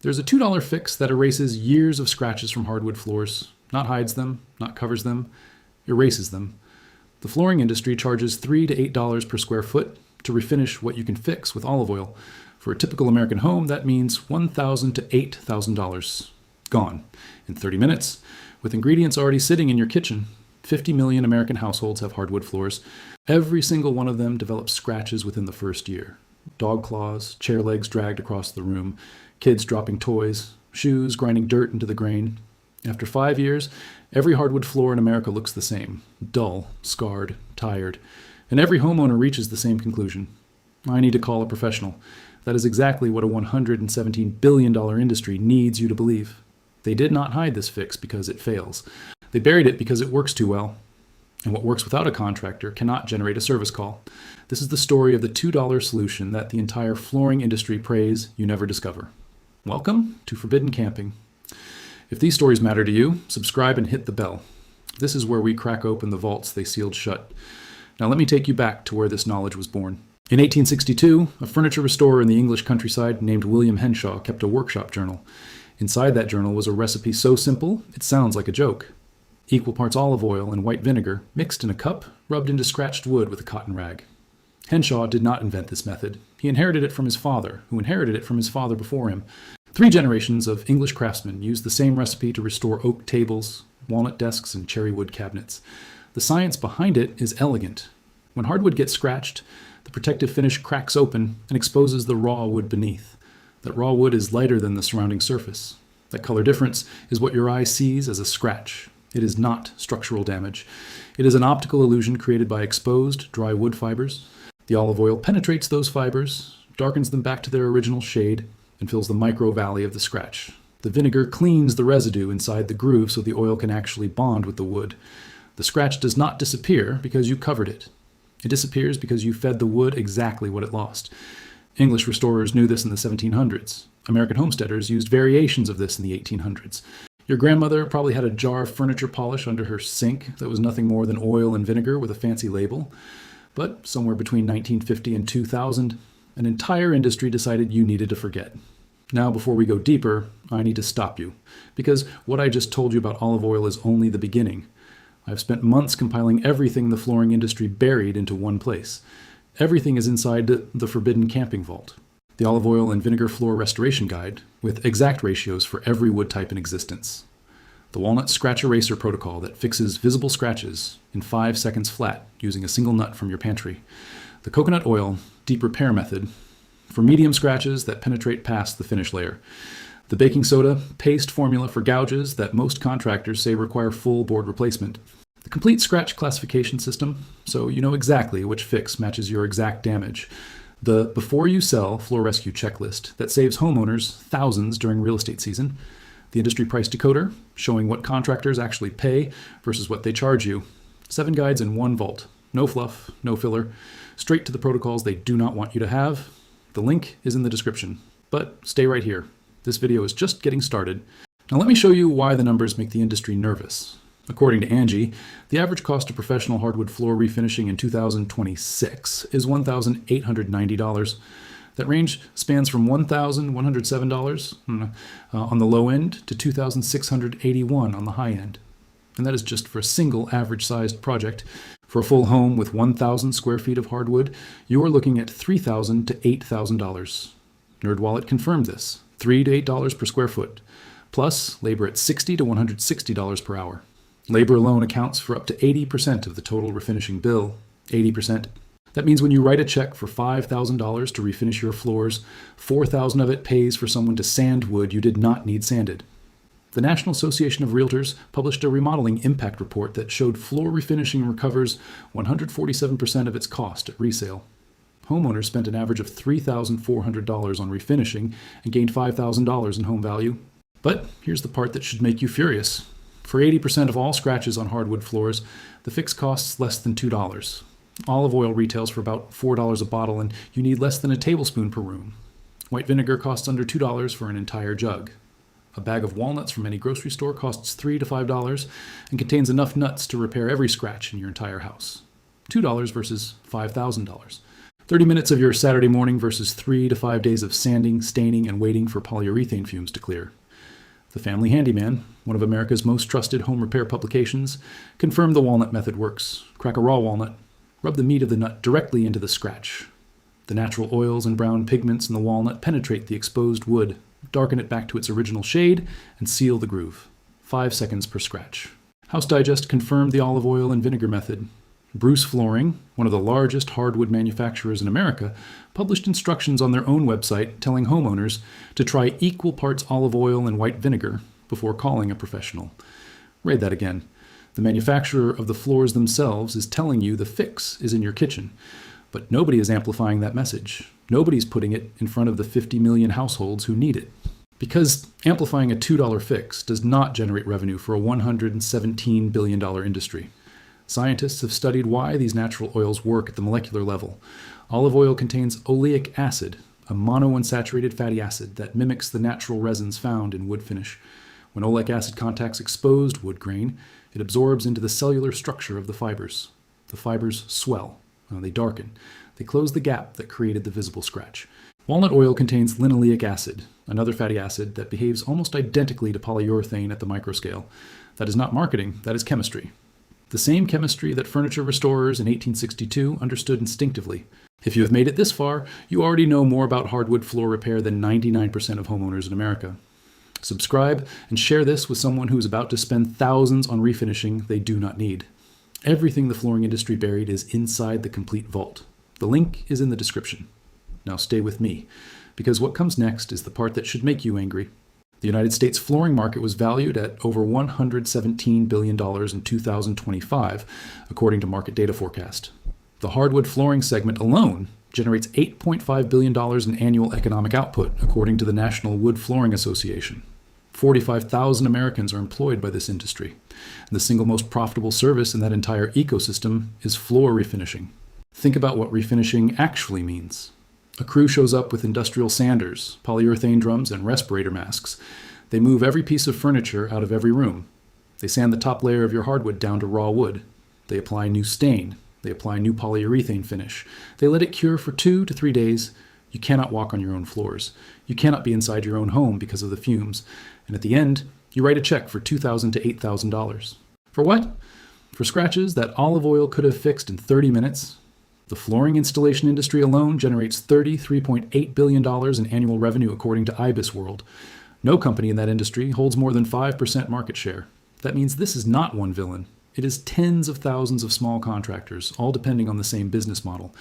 There's a $2 fix that erases years of scratches from hardwood floors, not hides them, not covers them, erases them. The flooring industry charges $3 to $8 per square foot to refinish what you can fix with olive oil. For a typical American home, that means $1,000 to $8,000. Gone in 30 minutes. With ingredients already sitting in your kitchen, 50 million American households have hardwood floors. Every single one of them develops scratches within the first year. Dog claws, chair legs dragged across the room, kids dropping toys, shoes grinding dirt into the grain. After 5 years, every hardwood floor in America looks the same: dull, scarred, tired. And every homeowner reaches the same conclusion. I need to call a professional. That is exactly what a $117 billion industry needs you to believe. They did not hide this fix because it fails. They buried it because it works too well. And what works without a contractor cannot generate a service call. This is the story of the $2 solution that the entire flooring industry prays you never discover. Welcome to Forbidden Camping. If these stories matter to you, subscribe and hit the bell. This is where we crack open the vaults they sealed shut. Now let me take you back to where this knowledge was born. In 1862, a furniture restorer in the English countryside named William Henshaw kept a workshop journal. Inside that journal was a recipe so simple, it sounds like a joke. Equal parts olive oil and white vinegar, mixed in a cup, rubbed into scratched wood with a cotton rag. Henshaw did not invent this method. He inherited it from his father, who inherited it from his father before him. 3 generations of English craftsmen used the same recipe to restore oak tables, walnut desks, and cherry wood cabinets. The science behind it is elegant. When hardwood gets scratched, the protective finish cracks open and exposes the raw wood beneath. That raw wood is lighter than the surrounding surface. That color difference is what your eye sees as a scratch. It is not structural damage. It is an optical illusion created by exposed, dry wood fibers. The olive oil penetrates those fibers, darkens them back to their original shade, and fills the micro valley of the scratch. The vinegar cleans the residue inside the groove so the oil can actually bond with the wood. The scratch does not disappear because you covered it. It disappears because you fed the wood exactly what it lost. English restorers knew this in the 1700s. American homesteaders used variations of this in the 1800s. Your grandmother probably had a jar of furniture polish under her sink that was nothing more than oil and vinegar with a fancy label. But somewhere between 1950 and 2000, an entire industry decided you needed to forget. Now, before we go deeper, I need to stop you, because what I just told you about olive oil is only the beginning. I've spent months compiling everything the flooring industry buried into one place. Everything is inside the Forbidden Camping Vault. The Olive Oil and Vinegar Floor Restoration Guide, with exact ratios for every wood type in existence. The Walnut Scratch Eraser Protocol that fixes visible scratches in 5 seconds flat using a single nut from your pantry. The Coconut Oil Deep Repair Method for medium scratches that penetrate past the finish layer. The Baking Soda Paste Formula for gouges that most contractors say require full board replacement. The Complete Scratch Classification System, so you know exactly which fix matches your exact damage. The Before You Sell Floor Rescue Checklist that saves homeowners thousands during real estate season. The Industry Price Decoder, showing what contractors actually pay versus what they charge you. 7 guides in one vault. No fluff, no filler. Straight to the protocols they do not want you to have. The link is in the description. But stay right here. This video is just getting started. Now let me show you why the numbers make the industry nervous. According to Angie, the average cost of professional hardwood floor refinishing in 2026 is $1,890. That range spans from $1,107 on the low end to $2,681 on the high end. And that is just for a single average-sized project. For a full home with 1,000 square feet of hardwood, you are looking at $3,000 to $8,000. NerdWallet confirmed this, $3 to $8 per square foot, plus labor at $60 to $160 per hour. Labor alone accounts for up to 80% of the total refinishing bill. 80%. That means when you write a check for $5,000 to refinish your floors, $4,000 of it pays for someone to sand wood you did not need sanded. The National Association of Realtors published a Remodeling Impact Report that showed floor refinishing recovers 147% of its cost at resale. Homeowners spent an average of $3,400 on refinishing and gained $5,000 in home value. But here's the part that should make you furious. For 80% of all scratches on hardwood floors, the fix costs less than $2. Olive oil retails for about $4 a bottle, and you need less than a tablespoon per room. White vinegar costs under $2 for an entire jug. A bag of walnuts from any grocery store costs $3 to $5 and contains enough nuts to repair every scratch in your entire house. $2 versus $5,000. 30 minutes of your Saturday morning versus 3 to 5 days of sanding, staining, and waiting for polyurethane fumes to clear. The Family Handyman, one of America's most trusted home repair publications, confirmed the walnut method works. Crack a raw walnut, rub the meat of the nut directly into the scratch. The natural oils and brown pigments in the walnut penetrate the exposed wood, darken it back to its original shade, and seal the groove. 5 seconds per scratch. House Digest confirmed the olive oil and vinegar method. Bruce Flooring, one of the largest hardwood manufacturers in America, published instructions on their own website telling homeowners to try equal parts olive oil and white vinegar before calling a professional. Read that again. The manufacturer of the floors themselves is telling you the fix is in your kitchen, but nobody is amplifying that message. Nobody's putting it in front of the 50 million households who need it. Because amplifying a $2 fix does not generate revenue for a $117 billion industry. Scientists have studied why these natural oils work at the molecular level. Olive oil contains oleic acid, a monounsaturated fatty acid that mimics the natural resins found in wood finish. When oleic acid contacts exposed wood grain, it absorbs into the cellular structure of the fibers. The fibers swell. They darken. They close the gap that created the visible scratch. Walnut oil contains linoleic acid, another fatty acid that behaves almost identically to polyurethane at the microscale. That is not marketing, that is chemistry. The same chemistry that furniture restorers in 1862 understood instinctively. If you have made it this far, you already know more about hardwood floor repair than 99% of homeowners in America. Subscribe and share this with someone who is about to spend thousands on refinishing they do not need. Everything the flooring industry buried is inside the complete vault. The link is in the description. Now stay with me, because what comes next is the part that should make you angry. The United States flooring market was valued at over $117 billion in 2025, according to market data forecast. The hardwood flooring segment alone generates $8.5 billion in annual economic output, according to the National Wood Flooring Association. 45,000 Americans are employed by this industry. And the single most profitable service in that entire ecosystem is floor refinishing. Think about what refinishing actually means. A crew shows up with industrial sanders, polyurethane drums, and respirator masks. They move every piece of furniture out of every room. They sand the top layer of your hardwood down to raw wood. They apply new stain. They apply new polyurethane finish. They let it cure for 2 to 3 days. You cannot walk on your own floors. You cannot be inside your own home because of the fumes. And at the end, you write a check for $2,000 to $8,000. For what? For scratches that olive oil could have fixed in 30 minutes. The flooring installation industry alone generates $33.8 billion in annual revenue, according to IBIS World. No company in that industry holds more than 5% market share. That means this is not one villain. It is tens of thousands of small contractors, all depending on the same business model.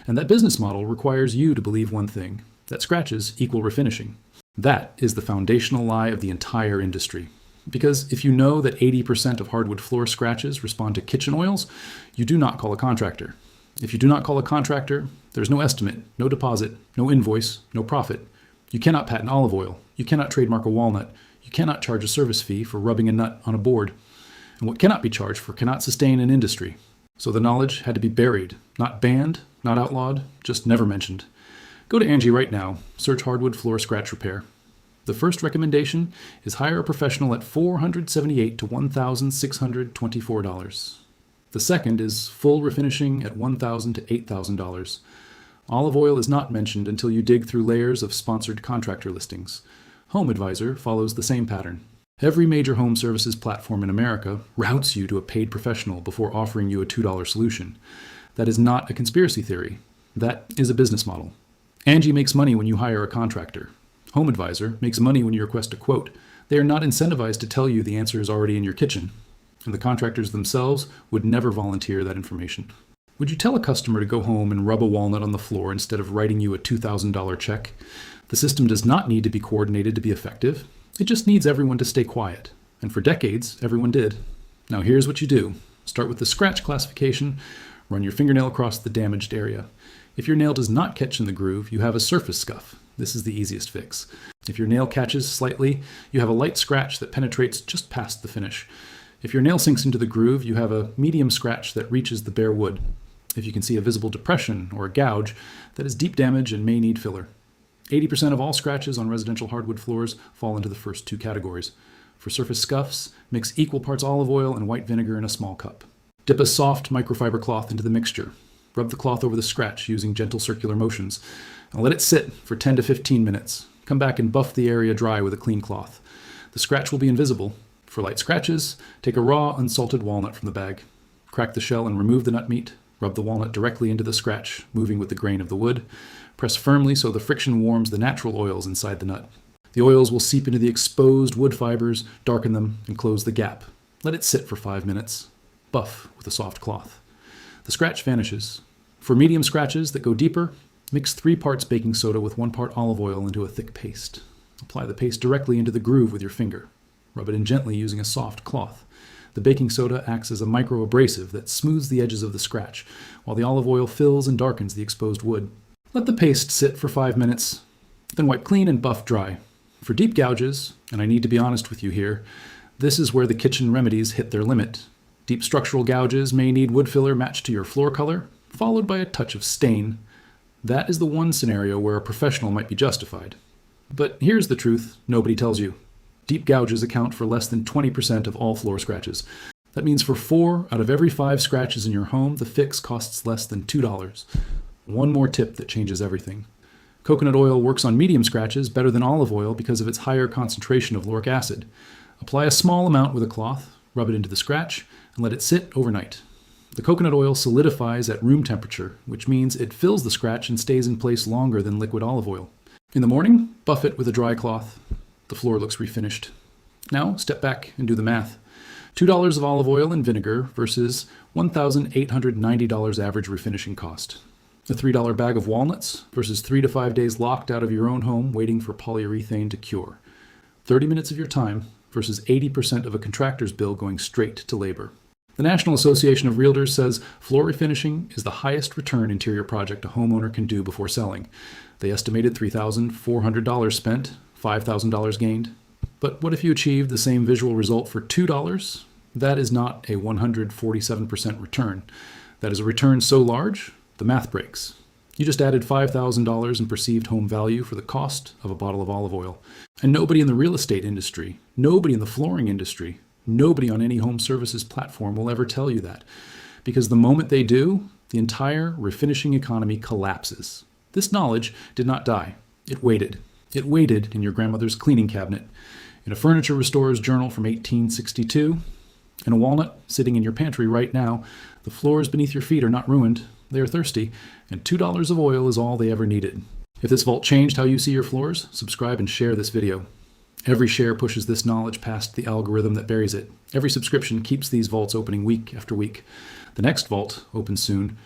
And that business model requires you to believe one thing, that scratches equal refinishing. That is the foundational lie of the entire industry. Because if you know that 80% of hardwood floor scratches respond to kitchen oils, you do not call a contractor. If you do not call a contractor, there's no estimate, no deposit, no invoice, no profit. You cannot patent olive oil. You cannot trademark a walnut. You cannot charge a service fee for rubbing a nut on a board. And what cannot be charged for cannot sustain an industry. So the knowledge had to be buried, not banned, not outlawed, just never mentioned. Go to Angie right now, search hardwood floor scratch repair. The first recommendation is hire a professional at $478 to $1,624. The second is full refinishing at $1,000 to $8,000. Olive oil is not mentioned until you dig through layers of sponsored contractor listings. Home Advisor follows the same pattern. Every major home services platform in America routes you to a paid professional before offering you a $2 solution. That is not a conspiracy theory. That is a business model. Angie makes money when you hire a contractor. Home Advisor makes money when you request a quote. They are not incentivized to tell you the answer is already in your kitchen. And the contractors themselves would never volunteer that information. Would you tell a customer to go home and rub a walnut on the floor instead of writing you a $2,000 check? The system does not need to be coordinated to be effective. It just needs everyone to stay quiet. And for decades, everyone did. Now here's what you do. Start with the scratch classification. Run your fingernail across the damaged area. If your nail does not catch in the groove, you have a surface scuff. This is the easiest fix. If your nail catches slightly, you have a light scratch that penetrates just past the finish. If your nail sinks into the groove, you have a medium scratch that reaches the bare wood. If you can see a visible depression or a gouge, that is deep damage and may need filler. 80% of all scratches on residential hardwood floors fall into the first two categories. For surface scuffs, mix equal parts olive oil and white vinegar in a small cup. Dip a soft microfiber cloth into the mixture. Rub the cloth over the scratch using gentle circular motions. And let it sit for 10 to 15 minutes. Come back and buff the area dry with a clean cloth. The scratch will be invisible. For light scratches, take a raw, unsalted walnut from the bag. Crack the shell and remove the nut meat. Rub the walnut directly into the scratch, moving with the grain of the wood. Press firmly so the friction warms the natural oils inside the nut. The oils will seep into the exposed wood fibers, darken them, and close the gap. Let it sit for 5 minutes. Buff with a soft cloth. The scratch vanishes. For medium scratches that go deeper, mix 3 parts baking soda with 1 part olive oil into a thick paste. Apply the paste directly into the groove with your finger. Rub it in gently using a soft cloth. The baking soda acts as a micro-abrasive that smooths the edges of the scratch, while the olive oil fills and darkens the exposed wood. Let the paste sit for 5 minutes, then wipe clean and buff dry. For deep gouges, and I need to be honest with you here, this is where the kitchen remedies hit their limit. Deep structural gouges may need wood filler matched to your floor color, followed by a touch of stain. That is the one scenario where a professional might be justified. But here's the truth nobody tells you. Deep gouges account for less than 20% of all floor scratches. That means for 4 out of every 5 scratches in your home, the fix costs less than $2. One more tip that changes everything. Coconut oil works on medium scratches better than olive oil because of its higher concentration of lauric acid. Apply a small amount with a cloth, rub it into the scratch, and let it sit overnight. The coconut oil solidifies at room temperature, which means it fills the scratch and stays in place longer than liquid olive oil. In the morning, buff it with a dry cloth. The floor looks refinished. Now, step back and do the math. $2 of olive oil and vinegar versus $1,890 average refinishing cost. A $3 bag of walnuts versus 3 to 5 days locked out of your own home waiting for polyurethane to cure. 30 minutes of your time versus 80% of a contractor's bill going straight to labor. The National Association of Realtors says floor refinishing is the highest return interior project a homeowner can do before selling. They estimated $3,400 spent, $5,000 gained. But what if you achieved the same visual result for $2? That is not a 147% return. That is a return so large, the math breaks. You just added $5,000 in perceived home value for the cost of a bottle of olive oil. And nobody in the real estate industry, nobody in the flooring industry, nobody on any home services platform will ever tell you that. Because the moment they do, the entire refinishing economy collapses. This knowledge did not die. It waited. It waited in your grandmother's cleaning cabinet, in a furniture restorer's journal from 1862, in a walnut sitting in your pantry right now. The floors beneath your feet are not ruined. They are thirsty, and $2 of oil is all they ever needed. If this vault changed how you see your floors, subscribe and share this video. Every share pushes this knowledge past the algorithm that buries it. Every subscription keeps these vaults opening week after week. The next vault opens soon,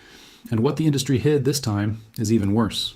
and what the industry hid this time is even worse.